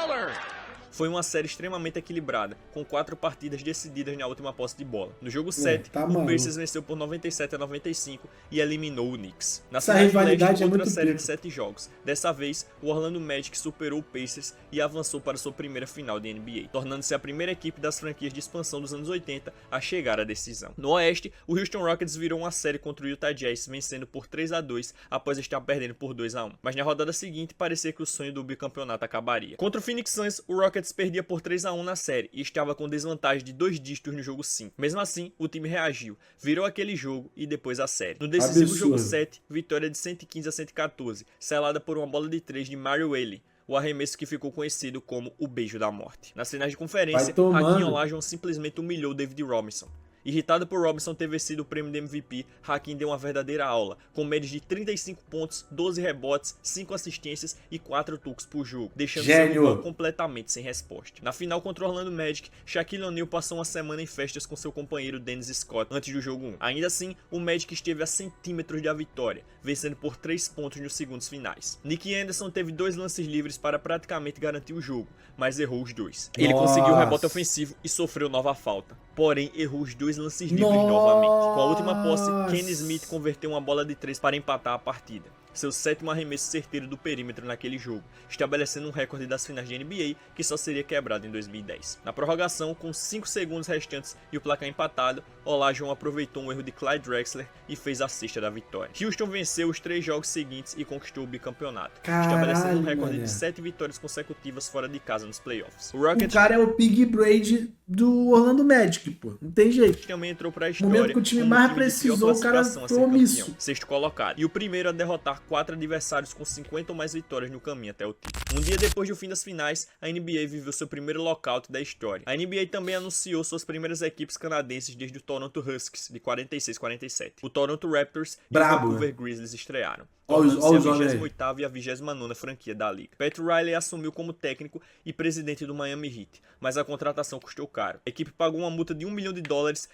Speaker 2: Foi uma série extremamente equilibrada, com 4 partidas decididas na última posse de bola. No jogo 7,
Speaker 1: tá
Speaker 2: o
Speaker 1: maluco.
Speaker 2: Pacers venceu por 97-95 e eliminou o Knicks. Na
Speaker 1: Essa
Speaker 2: final do
Speaker 1: rivalidade
Speaker 2: leste,
Speaker 1: é
Speaker 2: outra
Speaker 1: muito
Speaker 2: série
Speaker 1: pica.
Speaker 2: de 7 jogos. Dessa vez, o Orlando Magic superou o Pacers e avançou para sua primeira final de NBA, tornando-se a primeira equipe das franquias de expansão dos anos 80 a chegar à decisão. No oeste, o Houston Rockets virou uma série contra o Utah Jazz, vencendo por 3-2 após estar perdendo por 2-1. Mas na rodada seguinte, parecia que o sonho do bicampeonato acabaria. Contra o Phoenix Suns, o Rockets perdia por 3-1 na série e estava com desvantagem de 2 dígitos no jogo 5. Mesmo assim, o time reagiu, virou aquele jogo e depois a série. No decisivo
Speaker 1: Absurdo.
Speaker 2: jogo 7, vitória de 115-114, selada por uma bola de 3 de Mario Elie, o arremesso que ficou conhecido como o beijo da morte. Nas finais de conferência,
Speaker 1: Vai tomando.
Speaker 2: Hakeem Olajuwon simplesmente humilhou David Robinson. Irritado por Robinson ter vencido o prêmio de MVP, Hakeem deu uma verdadeira aula, com médias de 35 pontos, 12 rebotes, 5 assistências e 4 toques por jogo, deixando seu
Speaker 1: Gênio.
Speaker 2: rival completamente sem resposta. Na final contra o Orlando Magic, Shaquille O'Neal passou uma semana em festas com seu companheiro Dennis Scott antes do jogo 1. Ainda assim, o Magic esteve a centímetros da vitória, vencendo por 3 pontos nos segundos finais. Nick Anderson teve 2 lances livres para praticamente garantir o jogo, mas errou os 2. Ele conseguiu o rebote ofensivo e sofreu nova falta, porém errou os 2 lances livres novamente. Com a última posse, Kenny Smith converteu uma bola de 3 para empatar a partida. Seu 7º arremesso certeiro do perímetro naquele jogo, estabelecendo um recorde das finais de NBA que só seria quebrado em 2010. Na prorrogação, com 5 segundos restantes e o placar empatado, Olajuwon aproveitou um erro de Clyde Drexler e fez a cesta da vitória. Houston venceu os 3 jogos seguintes e conquistou o bicampeonato, estabelecendo um recorde de 7 vitórias consecutivas fora de casa nos playoffs. O
Speaker 1: O
Speaker 2: Rockets
Speaker 1: cara é o Big Braid do Orlando Magic, pô. Não tem jeito.
Speaker 2: também entrou para a
Speaker 1: No
Speaker 2: história
Speaker 1: momento que o time
Speaker 2: como
Speaker 1: mais
Speaker 2: time de pior
Speaker 1: precisou, o cara
Speaker 2: classificação a ser
Speaker 1: foi omisso.
Speaker 2: campeão, 6º colocado, e o primeiro a derrotar 4 adversários com 50 ou mais vitórias no caminho até o título. Um dia depois do fim das finais, a NBA viveu seu primeiro lockout da história. A NBA também anunciou suas primeiras equipes canadenses desde o Toronto Huskies, de 46-47. O Toronto Raptors
Speaker 1: Brabo,
Speaker 2: e o Vancouver
Speaker 1: né?
Speaker 2: Grizzlies estrearam,
Speaker 1: Olha os
Speaker 2: tornando-se a
Speaker 1: homens aí.
Speaker 2: 28ª e a 29ª franquia da liga. Pat Riley assumiu como técnico e presidente do Miami Heat, mas a contratação custou caro. A equipe pagou uma multa de $1 milhão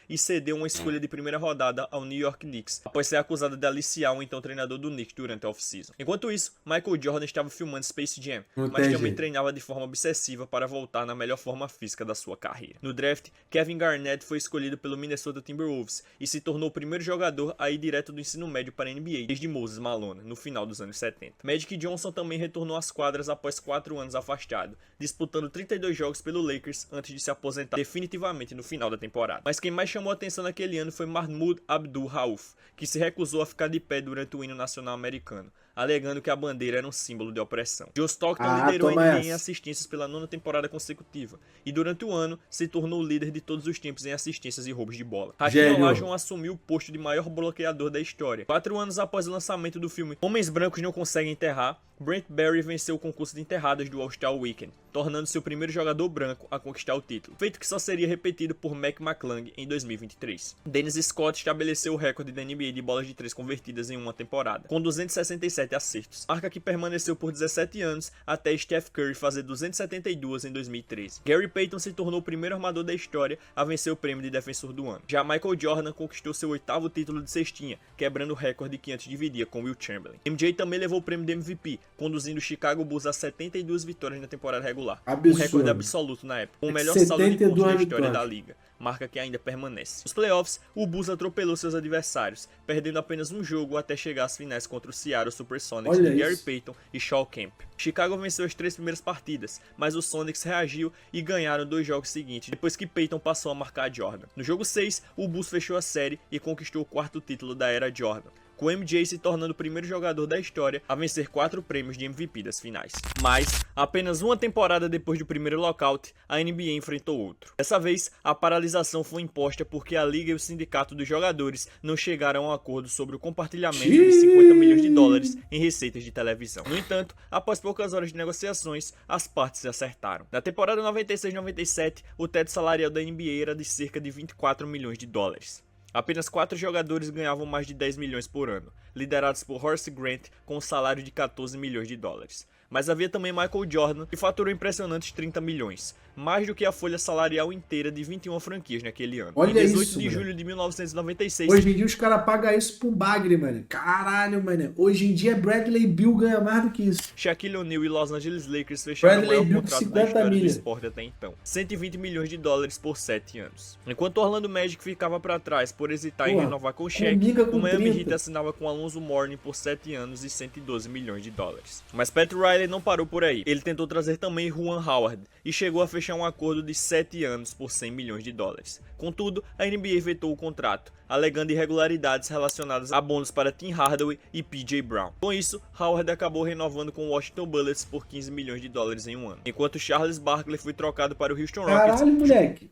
Speaker 2: e cedeu uma escolha de primeira rodada ao New York Knicks, após ser acusada de aliciar o então treinador do Knicks durante a off-season. Enquanto isso, Michael Jordan estava filmando Space Jam,
Speaker 1: Não
Speaker 2: mas
Speaker 1: tem
Speaker 2: também
Speaker 1: jeito.
Speaker 2: treinava de forma obsessiva para voltar na melhor forma física da sua carreira. No draft, Kevin Garnett foi escolhido pelo Minnesota Timberwolves e se tornou o primeiro jogador a ir direto do ensino médio para a NBA desde Moses Malone, no final dos anos 70. Magic Johnson também retornou às quadras após 4 anos afastado, disputando 32 jogos pelo Lakers antes de se aposentar definitivamente no final da temporada. Mas quem mais chamou a atenção naquele ano foi Mahmoud Abdul-Rauf, que se recusou a ficar de pé durante o hino nacional americano, alegando que a bandeira era um símbolo de opressão. Joe Stockton liderou a
Speaker 1: toma
Speaker 2: NBA em
Speaker 1: essa.
Speaker 2: assistências pela 9ª temporada consecutiva, e durante o ano se tornou o líder de todos os tempos em assistências e roubos de bola. Hakeem
Speaker 1: Gênio.
Speaker 2: Olajuwon assumiu o posto de maior bloqueador da história. 4 anos após o lançamento do filme Homens Brancos Não Conseguem Enterrar, Brent Barry venceu o concurso de enterradas do All-Star Weekend, tornando-se o primeiro jogador branco a conquistar o título, feito que só seria repetido por Mac McClung em 2023. Dennis Scott estabeleceu o recorde da NBA de bolas de 3 convertidas em uma temporada, com 267 acertos, marca que permaneceu por 17 anos até Steph Curry fazer 272 em 2013. Gary Payton se tornou o primeiro armador da história a vencer o prêmio de defensor do ano. Já Michael Jordan conquistou seu 8º título de cestinha, quebrando o recorde que antes dividia com Will Chamberlain. MJ também levou o prêmio de MVP, conduzindo o Chicago Bulls a 72 vitórias na temporada regular.
Speaker 1: Absurdo.
Speaker 2: Um recorde absoluto na época, com o melhor saldo de pontos
Speaker 1: 72
Speaker 2: da história
Speaker 1: vitórias.
Speaker 2: da liga, marca que ainda permanece. Nos playoffs, o Bulls atropelou seus adversários, perdendo apenas um jogo até chegar às finais contra o Seattle Supersonics
Speaker 1: Olha
Speaker 2: de Gary
Speaker 1: isso.
Speaker 2: Payton e Shawn Kemp. Chicago venceu as 3 primeiras partidas, mas o Sonics reagiu e ganharam 2 jogos seguintes, depois que Payton passou a marcar Jordan. No jogo 6, o Bulls fechou a série e conquistou o 4º título da era Jordan, com o MJ se tornando o primeiro jogador da história a vencer 4 prêmios de MVP das finais. Mas, apenas uma temporada depois do primeiro lockout, a NBA enfrentou outro. Dessa vez, a paralisação foi imposta porque a liga e o sindicato dos jogadores não chegaram a um acordo sobre o compartilhamento de 50 milhões de dólares em receitas de televisão. No entanto, após poucas horas de negociações, as partes se acertaram. Na temporada 96-97, o teto salarial da NBA era de cerca de 24 milhões de dólares. Apenas 4 jogadores ganhavam mais de 10 milhões por ano, liderados por Horace Grant com um salário de 14 milhões de dólares. Mas havia também Michael Jordan, que faturou impressionantes 30 milhões, mais do que a folha salarial inteira de 21 franquias naquele ano.
Speaker 1: Olha
Speaker 2: em 18
Speaker 1: isso,
Speaker 2: de
Speaker 1: mano.
Speaker 2: julho de 1996...
Speaker 1: Hoje em dia os caras pagam isso pra um bagre, mano. Caralho, mano. Hoje em dia Bradley Beal ganha mais do que isso.
Speaker 2: Shaquille O'Neal e Los Angeles Lakers fecharam o
Speaker 1: Bradley
Speaker 2: maior
Speaker 1: Beal com
Speaker 2: contrato
Speaker 1: 50
Speaker 2: da história do
Speaker 1: milha.
Speaker 2: esporte até então. 120 milhões de dólares por 7 anos. Enquanto o Orlando Magic ficava para trás por hesitar em
Speaker 1: Porra,
Speaker 2: renovar com o
Speaker 1: formiga
Speaker 2: Shaq,
Speaker 1: com
Speaker 2: o Miami
Speaker 1: 30.
Speaker 2: Heat assinava com Alonzo Mourning por 7 anos e 112 milhões de dólares. Mas Pat Riley não parou por aí. Ele tentou trazer também Juwan Howard e chegou a fechar um acordo de 7 anos por 100 milhões de dólares. Contudo, a NBA vetou o contrato, alegando irregularidades relacionadas a bônus para Tim Hardaway e PJ Brown. Com isso, Howard acabou renovando com o Washington Bullets por 15 milhões de dólares em um ano, enquanto Charles Barkley foi trocado para o Houston Rockets.
Speaker 1: Caralho, moleque.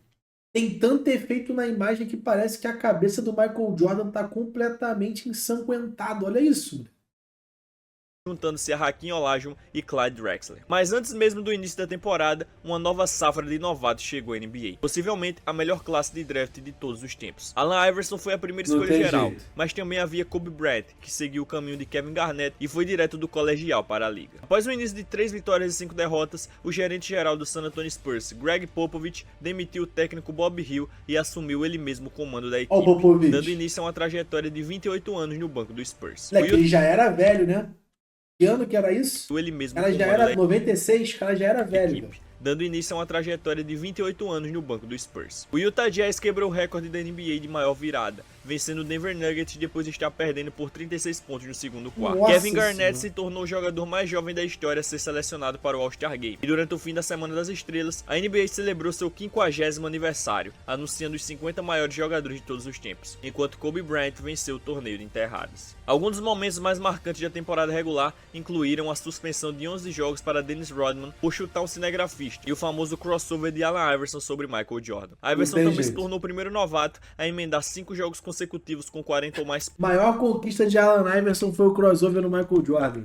Speaker 1: Tem tanto efeito na imagem que parece que a cabeça do Michael Jordan tá completamente ensanguentada. Olha isso, mano.
Speaker 2: Juntando-se a Hakeem Olajuwon e Clyde Drexler. Mas antes mesmo do início da temporada, uma nova safra de novatos chegou à NBA. Possivelmente a melhor classe de draft de todos os tempos. Allen Iverson foi a primeira
Speaker 1: Não
Speaker 2: escolha
Speaker 1: tem
Speaker 2: geral,
Speaker 1: jeito.
Speaker 2: mas também havia Kobe Bryant, que seguiu o caminho de Kevin Garnett e foi direto do colegial para a liga. Após o início de 3 vitórias e 5 derrotas, o gerente geral do San Antonio Spurs, Greg Popovich, demitiu o técnico Bob Hill e assumiu ele mesmo o comando da equipe,
Speaker 1: Ó o Popovich.
Speaker 2: dando início a uma trajetória de 28 anos no banco do Spurs.
Speaker 1: Moleque, ele já era velho, né? Que ano que era isso?
Speaker 2: Ele mesmo
Speaker 1: O cara já
Speaker 2: comando da
Speaker 1: era 96, o cara já era velho.
Speaker 2: equipe,
Speaker 1: velho.
Speaker 2: dando início a uma trajetória de 28 anos no banco do Spurs. O Utah Jazz quebrou o recorde da NBA de maior virada, vencendo o Denver Nuggets depois de estar perdendo por 36 pontos no segundo quarto.
Speaker 1: Nossa
Speaker 2: Kevin Garnett
Speaker 1: Senhora.
Speaker 2: se tornou o jogador mais jovem da história a ser selecionado para o All-Star Game. E durante o fim da Semana das Estrelas, a NBA celebrou seu 50º aniversário, anunciando os 50 maiores jogadores de todos os tempos, enquanto Kobe Bryant venceu o torneio de enterrados. Alguns dos momentos mais marcantes da temporada regular incluíram a suspensão de 11 jogos para Dennis Rodman por chutar um cinegrafista e o famoso crossover de Allen Iverson sobre Michael Jordan. Iverson
Speaker 1: tem
Speaker 2: também se
Speaker 1: jeito.
Speaker 2: tornou o primeiro novato a emendar 5 jogos consecutivos com 40 ou mais
Speaker 1: Maior conquista de Allen Iverson foi o crossover no Michael Jordan.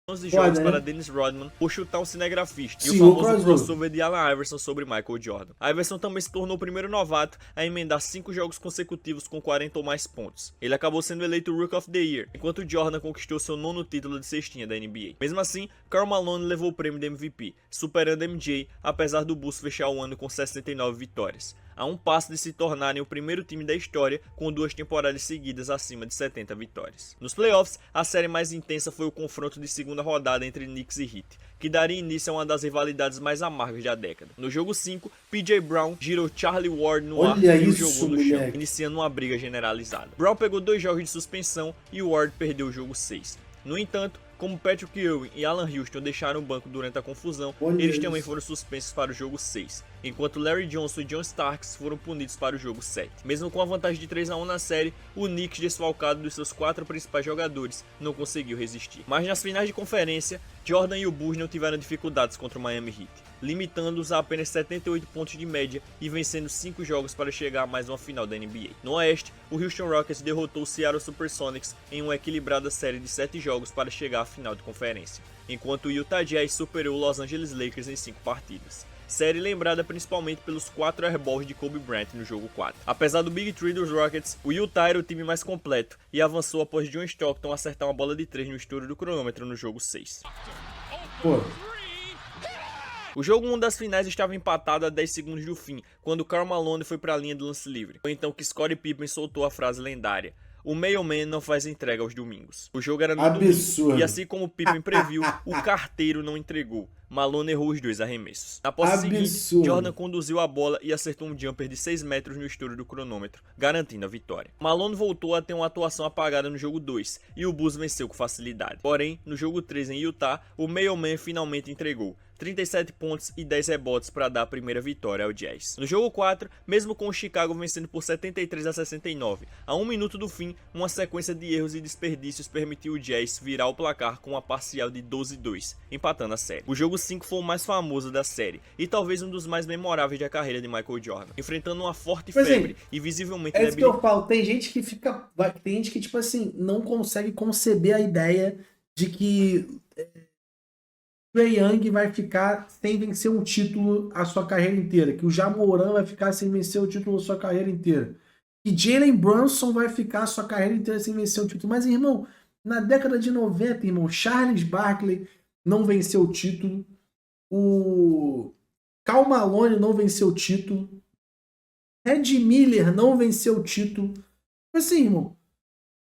Speaker 2: 11
Speaker 1: Foda,
Speaker 2: jogos
Speaker 1: né?
Speaker 2: para Dennis Rodman por chutar um cinegrafista e
Speaker 1: Sim,
Speaker 2: o
Speaker 1: o
Speaker 2: famoso
Speaker 1: crossover.
Speaker 2: crossover de Allen Iverson sobre Michael Jordan. Iverson também se tornou o primeiro novato a emendar 5 jogos consecutivos com 40 ou mais pontos. Ele acabou sendo eleito Rookie of the Year, enquanto Jordan conquistou seu 9º título de cestinha da NBA. Mesmo assim, Karl Malone levou o prêmio de MVP, superando MJ, apesar do Bulls fechar o ano com 69 vitórias. A um passo de se tornarem o primeiro time da história com 2 temporadas seguidas acima de 70 vitórias. Nos playoffs, a série mais intensa foi o confronto de segunda rodada entre Knicks e Heat, que daria início a uma das rivalidades mais amargas da década. No jogo 5, PJ Brown girou Charlie Ward no ar
Speaker 1: Olha
Speaker 2: e o
Speaker 1: isso,
Speaker 2: jogou no chão,
Speaker 1: moleque.
Speaker 2: iniciando uma briga generalizada. Brown pegou 2 jogos de suspensão e Ward perdeu o jogo 6. No entanto, como Patrick Ewing e Alan Houston deixaram o banco durante a confusão,
Speaker 1: Olha
Speaker 2: eles
Speaker 1: isso.
Speaker 2: também foram suspensos para o jogo 6, enquanto Larry Johnson e John Starks foram punidos para o jogo 7. Mesmo com a vantagem de 3-1 na série, o Knicks, desfalcado dos seus 4 principais jogadores, não conseguiu resistir. Mas nas finais de conferência, Jordan e o Bulls não tiveram dificuldades contra o Miami Heat, limitando-os a apenas 78 pontos de média e vencendo 5 jogos para chegar a mais uma final da NBA. No Oeste, o Houston Rockets derrotou o Seattle Supersonics em uma equilibrada série de 7 jogos para chegar à final de conferência, enquanto o Utah Jazz superou o Los Angeles Lakers em 5 partidas. Série lembrada principalmente pelos 4 airballs de Kobe Bryant no jogo 4. Apesar do Big Three dos Rockets, o Utah era o time mais completo e avançou após John Stockton acertar uma bola de 3 no estouro do cronômetro no jogo 6.
Speaker 1: Pô,
Speaker 2: O jogo 1 das finais estava empatado a 10 segundos do fim, quando Karl Malone foi para a linha de lance livre. Foi então que Scottie Pippen soltou a frase lendária: "O mailman não faz entrega aos domingos." O jogo era no
Speaker 1: Absurdo.
Speaker 2: domingo, e assim como Pippen previu, o carteiro não entregou. Malone errou os 2 arremessos. Na posse seguinte,
Speaker 1: Absurdo.
Speaker 2: Jordan conduziu a bola e acertou um jumper de 6 metros no estouro do cronômetro, garantindo a vitória. Malone voltou a ter uma atuação apagada no jogo 2, e o Bulls venceu com facilidade. Porém, no jogo 3 em Utah, o mailman finalmente entregou 37 pontos e 10 rebotes para dar a primeira vitória ao Jazz. No jogo 4, mesmo com o Chicago vencendo por 73-69, a 1 minuto do fim, uma sequência de erros e desperdícios permitiu o Jazz virar o placar com uma parcial de 12-2, empatando a série. O jogo 5 foi o mais famoso da série, e talvez um dos mais memoráveis da carreira de Michael Jordan, enfrentando uma forte
Speaker 1: Pois é,
Speaker 2: febre e visivelmente
Speaker 1: é isso que eu falo. Tem gente que fica. Tem gente que, tipo assim, não consegue conceber a ideia de que Trae Young vai ficar sem vencer um título a sua carreira inteira. Que o Ja Morant vai ficar sem vencer o título a sua carreira inteira. Que Jalen Brunson vai ficar a sua carreira inteira sem vencer o título. Mas, irmão, na década de 90, irmão, Charles Barkley, não venceu o título. O Karl Malone não venceu o título. Red Miller não venceu o título. Assim, irmão,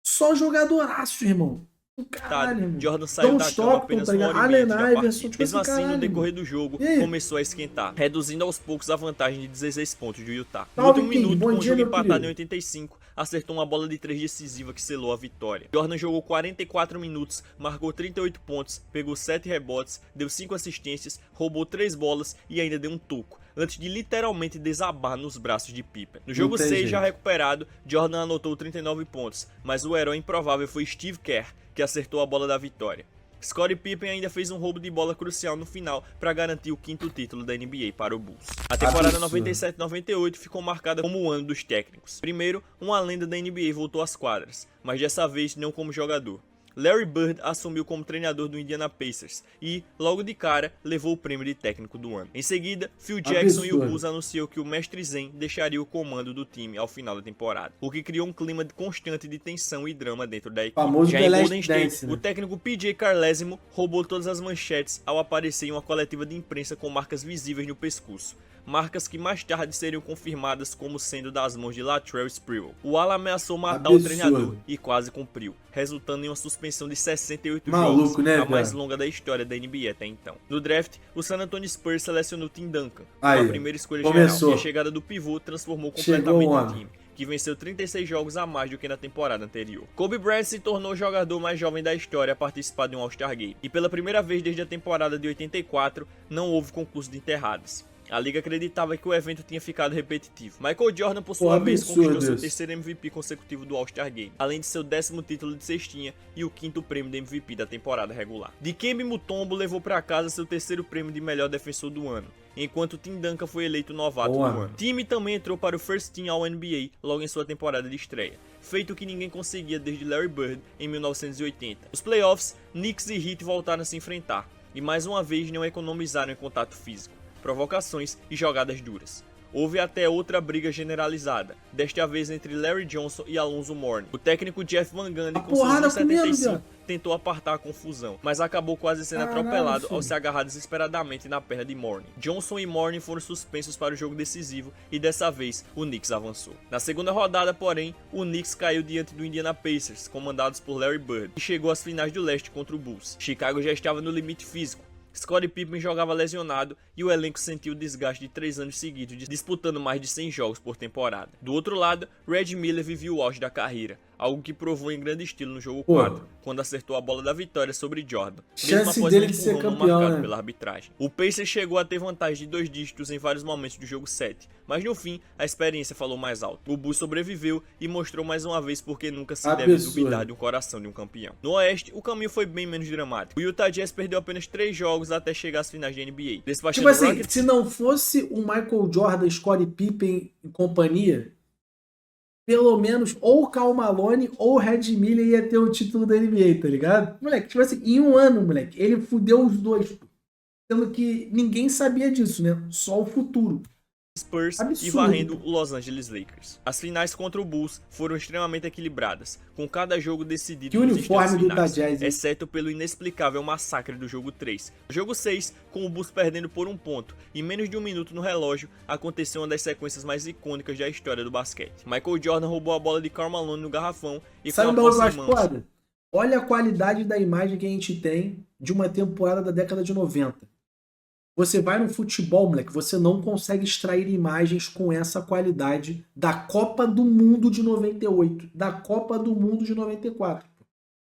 Speaker 1: só jogadoraço, irmão. Caralho, irmão.
Speaker 2: Jordan saiu
Speaker 1: John
Speaker 2: da cama
Speaker 1: Stockton,
Speaker 2: apenas
Speaker 1: tá
Speaker 2: uma
Speaker 1: ligado?
Speaker 2: hora e meia
Speaker 1: Allen
Speaker 2: antes da
Speaker 1: Iverson,
Speaker 2: partida.
Speaker 1: tipo
Speaker 2: Mesmo
Speaker 1: assim,
Speaker 2: assim, no
Speaker 1: caralho,
Speaker 2: decorrer
Speaker 1: irmão.
Speaker 2: do jogo,
Speaker 1: E aí?
Speaker 2: começou a esquentar, reduzindo aos poucos a vantagem de 16 pontos do Utah. No
Speaker 1: Salve,
Speaker 2: último
Speaker 1: King.
Speaker 2: minuto,
Speaker 1: Bom
Speaker 2: com o
Speaker 1: dia,
Speaker 2: jogo
Speaker 1: meu
Speaker 2: empatado
Speaker 1: querido.
Speaker 2: em 85, acertou uma bola de 3 decisiva que selou a vitória. Jordan jogou 44 minutos, marcou 38 pontos, pegou 7 rebotes, deu 5 assistências, roubou 3 bolas e ainda deu um toco, antes de literalmente desabar nos braços de Pippen. No jogo
Speaker 1: tem
Speaker 2: 6,
Speaker 1: jeito.
Speaker 2: já recuperado, Jordan anotou 39 pontos, mas o herói improvável foi Steve Kerr, que acertou a bola da vitória. Scottie Pippen ainda fez um roubo de bola crucial no final para garantir o 5º título da NBA para o Bulls. A temporada
Speaker 1: Absurdo.
Speaker 2: 97-98 ficou marcada como o ano dos técnicos. Primeiro, uma lenda da NBA voltou às quadras, mas dessa vez não como jogador. Larry Bird assumiu como treinador do Indiana Pacers e, logo de cara, levou o prêmio de técnico do ano. Em seguida, Phil Jackson e o
Speaker 1: Absurdo.
Speaker 2: Bulls anunciou que o mestre Zen deixaria o comando do time ao final da temporada, o que criou um clima constante de tensão e drama dentro da equipe.
Speaker 1: Famoso
Speaker 2: Já
Speaker 1: The
Speaker 2: em
Speaker 1: Last
Speaker 2: Golden State,
Speaker 1: Dance, né?
Speaker 2: o técnico PJ Carlesimo roubou todas as manchetes ao aparecer em uma coletiva de imprensa com marcas visíveis no pescoço. Marcas que mais tarde seriam confirmadas como sendo das mãos de Latrell Sprewell. O ala ameaçou matar o
Speaker 1: Absurdo.
Speaker 2: treinador e quase cumpriu, resultando em uma suspensão de 68
Speaker 1: Maluco,
Speaker 2: jogos,
Speaker 1: né,
Speaker 2: a mais
Speaker 1: velho?
Speaker 2: longa da história da NBA até então. No draft, o San Antonio Spurs selecionou Tim Duncan,
Speaker 1: Aí,
Speaker 2: a primeira escolha
Speaker 1: começou.
Speaker 2: geral, e a chegada do pivô transformou
Speaker 1: Chegou
Speaker 2: completamente
Speaker 1: o
Speaker 2: o
Speaker 1: homem.
Speaker 2: time, que venceu 36 jogos a mais do que na temporada anterior. Kobe Bryant se tornou o jogador mais jovem da história a participar de um All-Star Game, e pela primeira vez desde a temporada de 84, não houve concurso de enterradas. A liga acreditava que o evento tinha ficado repetitivo. Michael Jordan, por sua vez,
Speaker 1: absurdo
Speaker 2: conquistou seu
Speaker 1: isso.
Speaker 2: terceiro MVP consecutivo do All-Star Game, além de seu 10º título de cestinha e o 5º prêmio de MVP da temporada regular. Dikembe Mutombo levou para casa seu terceiro prêmio de melhor defensor do ano, enquanto Tim Duncan foi eleito novato
Speaker 1: Boa.
Speaker 2: do ano. Time também entrou para o First Team All-NBA logo em sua temporada de estreia, feito que ninguém conseguia desde Larry Bird em 1980. Nos playoffs, Knicks e Heat voltaram a se enfrentar, e mais uma vez não economizaram em contato físico, provocações e jogadas duras. Houve até outra briga generalizada, desta vez entre Larry Johnson e Alonzo Mourning. O técnico Jeff Van Gundy, com seus
Speaker 1: porrada
Speaker 2: 1,75,
Speaker 1: comendo,
Speaker 2: tentou apartar a confusão, mas acabou quase sendo
Speaker 1: Caralho,
Speaker 2: atropelado ao
Speaker 1: filho.
Speaker 2: se agarrar desesperadamente na perna de Mourning. Johnson e Mourning foram suspensos para o jogo decisivo e dessa vez o Knicks avançou. Na segunda rodada, porém, o Knicks caiu diante do Indiana Pacers, comandados por Larry Bird, e chegou às finais do leste contra o Bulls. Chicago já estava no limite físico. Scottie Pippen jogava lesionado e o elenco sentiu o desgaste de 3 anos seguidos, disputando mais de 100 jogos por temporada. Do outro lado, Red Miller vivia o auge da carreira, algo que provou em grande estilo no jogo 4, quando acertou a bola da vitória sobre Jordan, mesmo
Speaker 1: Chance
Speaker 2: após
Speaker 1: dele
Speaker 2: um
Speaker 1: de ser
Speaker 2: empurrão não
Speaker 1: campeão,
Speaker 2: marcado
Speaker 1: né?
Speaker 2: pela arbitragem. O Pacers chegou a ter vantagem de 2 dígitos em vários momentos do jogo 7, mas no fim, a experiência falou mais alto. O Bulls sobreviveu e mostrou mais uma vez porque nunca se deve
Speaker 1: Absurdo.
Speaker 2: duvidar de um coração de um campeão. No Oeste, o caminho foi bem menos dramático. O Utah Jazz perdeu apenas 3 jogos até chegar às finais da NBA. Despachando
Speaker 1: Tipo assim,
Speaker 2: Rockets,
Speaker 1: se não fosse o Michael Jordan, Scottie Pippen e companhia, pelo menos ou o Karl Malone ou o Red Miller ia ter o título da NBA, tá ligado? Moleque, tipo assim, em um ano, moleque, ele fudeu os dois. Sendo que ninguém sabia disso, né? Só o futuro.
Speaker 2: Spurs
Speaker 1: Absurdo.
Speaker 2: e varrendo o Los Angeles Lakers. As finais contra o Bulls foram extremamente equilibradas, com cada jogo decidido
Speaker 1: Que
Speaker 2: nos
Speaker 1: uniforme
Speaker 2: instantes
Speaker 1: do
Speaker 2: finais,
Speaker 1: Utah Jazz, hein?
Speaker 2: exceto pelo inexplicável massacre do jogo 3. No jogo 6, com o Bulls perdendo por 1 ponto e menos de 1 minuto no relógio, aconteceu uma das sequências mais icônicas da história do basquete. Michael Jordan roubou a bola de Karl Malone no garrafão e
Speaker 1: Sabe
Speaker 2: com
Speaker 1: o
Speaker 2: a
Speaker 1: bagulho
Speaker 2: posse
Speaker 1: mais
Speaker 2: em mãos,
Speaker 1: foda? Olha a qualidade da imagem que a gente tem de uma temporada da década de 90. Você vai no futebol, moleque, você não consegue extrair imagens com essa qualidade da Copa do Mundo de 98, da Copa do Mundo de 94.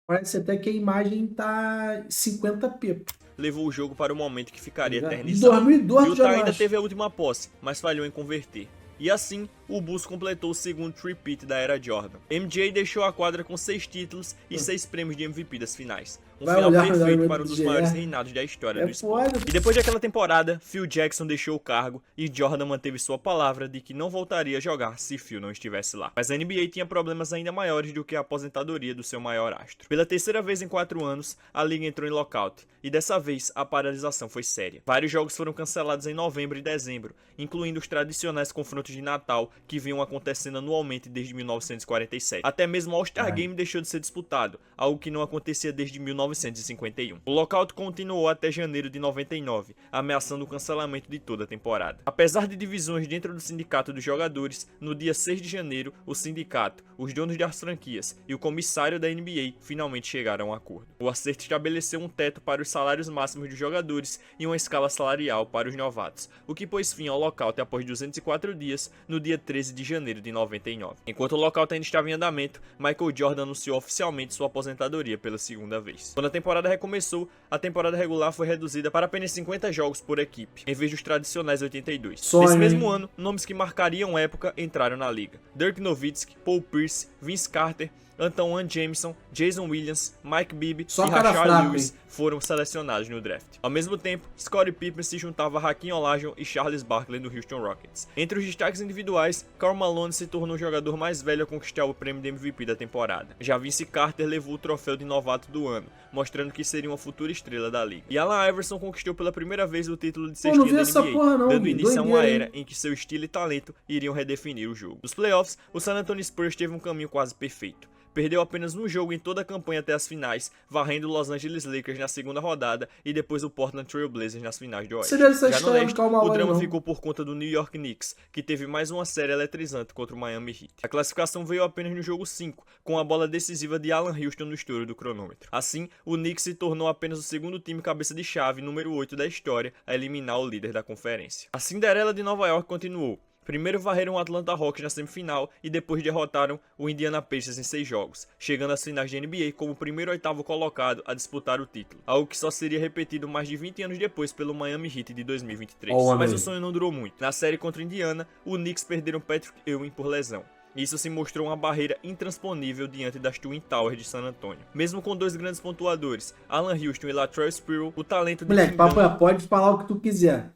Speaker 1: Parece até que a imagem tá 50p.
Speaker 2: levou o jogo para o momento que ficaria
Speaker 1: Em
Speaker 2: eternizado.
Speaker 1: 2002
Speaker 2: Utah
Speaker 1: já
Speaker 2: ainda
Speaker 1: acho.
Speaker 2: teve a última posse, mas falhou em converter. E assim, o Bulls completou o segundo tripit da era Jordan. MJ deixou a quadra com 6 títulos e 6 prêmios de MVP das finais. Um
Speaker 1: Vai
Speaker 2: final
Speaker 1: olhar pra
Speaker 2: perfeito
Speaker 1: dar
Speaker 2: para um dos
Speaker 1: MJ.
Speaker 2: maiores reinados da história
Speaker 1: É
Speaker 2: do esporte.
Speaker 1: foda.
Speaker 2: E depois daquela temporada, Phil Jackson deixou o cargo e Jordan manteve sua palavra de que não voltaria a jogar se Phil não estivesse lá. Mas a NBA tinha problemas ainda maiores do que a aposentadoria do seu maior astro. Pela terceira vez em 4 anos, a liga entrou em lockout, e dessa vez a paralisação foi séria. Vários jogos foram cancelados em novembro e dezembro, incluindo os tradicionais confrontos de Natal que vinham acontecendo anualmente desde 1947. Até mesmo o All-Star Game deixou de ser disputado, algo que não acontecia desde 1990. 1951. O lockout continuou até janeiro de 99, ameaçando o cancelamento de toda a temporada. Apesar de divisões dentro do sindicato dos jogadores, no dia 6 de janeiro, o sindicato, os donos das franquias e o comissário da NBA finalmente chegaram a um acordo. O acerto estabeleceu um teto para os salários máximos dos jogadores e uma escala salarial para os novatos, o que pôs fim ao lockout após 204 dias, no dia 13 de janeiro de 99. Enquanto o lockout ainda estava em andamento, Michael Jordan anunciou oficialmente sua aposentadoria pela segunda vez. Quando a temporada recomeçou, a temporada regular foi reduzida para apenas 50 jogos por equipe, em vez dos tradicionais 82. Nesse mesmo ano, nomes que marcariam época entraram na liga: Dirk Nowitzki, Paul Pierce, Vince Carter, Antawn Jamison, Jason Williams, Mike Bibby e Rashard Lewis foram selecionados no draft. Ao mesmo tempo, Scottie Pippen se juntava a Hakeem Olajuwon e Charles Barkley do Houston Rockets. Entre os destaques individuais, Karl Malone se tornou o jogador mais velho a conquistar o prêmio de MVP da temporada. Já Vince Carter levou o troféu de novato do ano, mostrando que seria uma futura estrela da liga. E Allen Iverson conquistou pela primeira vez o título de cestinha da NBA, dando início a uma era em que seu estilo e talento iriam redefinir o jogo. Nos playoffs, o San Antonio Spurs teve um caminho quase perfeito. Perdeu apenas um jogo em toda a campanha até as finais, varrendo o Los Angeles Lakers na segunda rodada e depois o Portland Trail Blazers nas finais de oeste. Já no leste, o drama ficou por conta do New York Knicks, que teve mais uma série eletrizante contra o Miami Heat. A classificação veio apenas no jogo 5, com a bola decisiva de Alan Houston no estouro do cronômetro. Assim, o Knicks se tornou apenas o segundo time cabeça de chave número 8 da história a eliminar o líder da conferência. A Cinderela de Nova York continuou. Primeiro varreram o Atlanta Hawks na semifinal e depois derrotaram o Indiana Pacers em 6 jogos, chegando às finais de NBA como o primeiro e oitavo colocado a disputar o título, algo que só seria repetido mais de 20 anos depois pelo Miami Heat de 2023. Mas o sonho não durou muito. Na série contra o Indiana, o Knicks perderam Patrick Ewing por lesão. Isso se mostrou uma barreira intransponível diante das Twin Towers de San Antonio. Mesmo com dois grandes pontuadores, Alan Houston e Latrell Sprewell, o talento de...
Speaker 1: Moleque, pode falar o que tu quiser.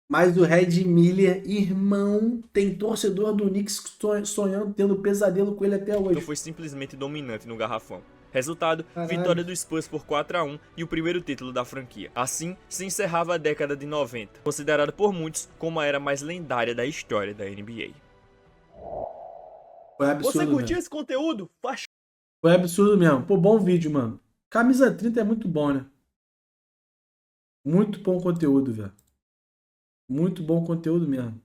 Speaker 1: Mas o Red Miller, irmão, tem torcedor do Knicks sonhando, tendo pesadelo com ele até hoje.
Speaker 2: Então foi simplesmente dominante no garrafão. Resultado, vitória do Spurs por 4-1 e o primeiro título da franquia. Assim, se encerrava a década de 90, considerada por muitos como a era mais lendária da história da NBA.
Speaker 1: Foi absurdo.
Speaker 2: Você curtiu esse conteúdo?
Speaker 1: Foi absurdo mesmo. Pô, bom vídeo, mano. Camisa 30 é muito bom, né? Muito bom conteúdo, velho. Muito bom conteúdo mesmo.